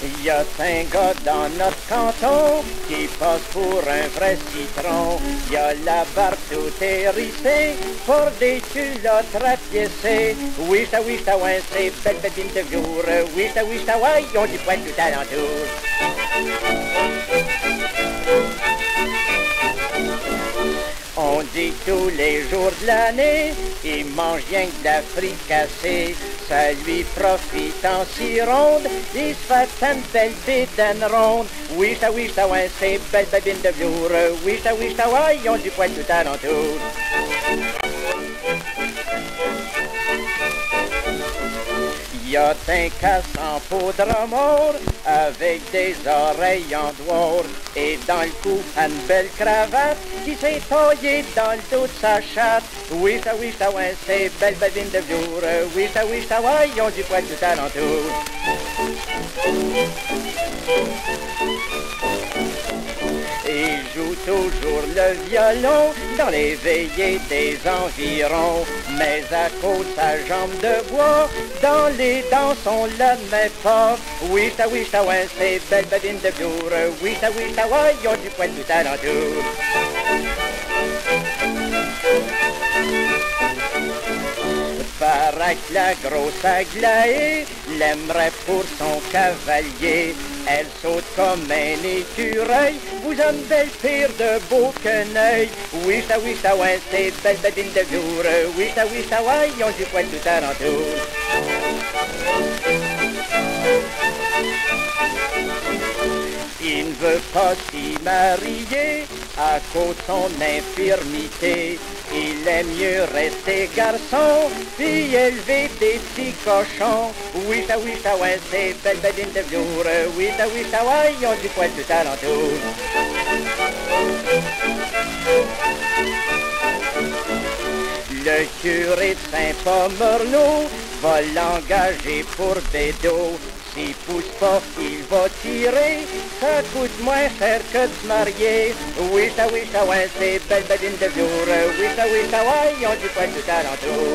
Il y a 5 gars dans notre canton qui passent pour un vrai citron. Il y a la barbe tout hérissée pour des culottes rapiécées. Oui, ça, ouais, c'est belle babine de jour. Oui, ça, ouais, ils ont du poil tout alentour. On dit tous les jours de l'année, il mange rien que de la fricassée. Ça lui profite en si ronde, il se fait une belle bédaine ronde. Oui, ça, ouais, c'est belle babine de velours. Oui, ça, ouais, ils ont du poil tout alentour. Il y a un casse en poudre mort avec des oreilles en dehors et dans le cou une belle cravate qui s'est taillée dans le dos de sa chatte. Oui, ça, ouais, c'est belle babine de velours. Oui, ça, ouais, ils ont du poil tout alentour. Il joue toujours le violon dans les veillées des environs. Mais à cause de sa jambe de bois, dans les danses on le met pas. Oui, ça, ouais, c'est belle babine de velours. Oui, ça, ouais, ils ont du poil tout alentour. Paraît que la grosse Aglaé l'aimerait pour son cavalier. Elle saute comme un écureuil, vous a une belle pire de beau queneuil. Oui, ça, ouais, c'est belle babine de jour. Oui, ça, ouais, ils ont du poil tout alentour. Il ne veut pas s'y marier à cause de son infirmité. Il aime mieux rester garçon, puis élever des petits cochons. Oui, ça, ouais, c'est belle babine de velours. Oui, ça, ouais, ils ont du poil tout alentour. Le curé de Saint-Pommerleau va l'engager pour bédo. S'il pousse pas, il va tirer. Ça coûte moins cher que de se marier. Oui, ça, ouais, c'est belle babine de velours. Oui, ça, ouais, ils ont du poil tout alentour.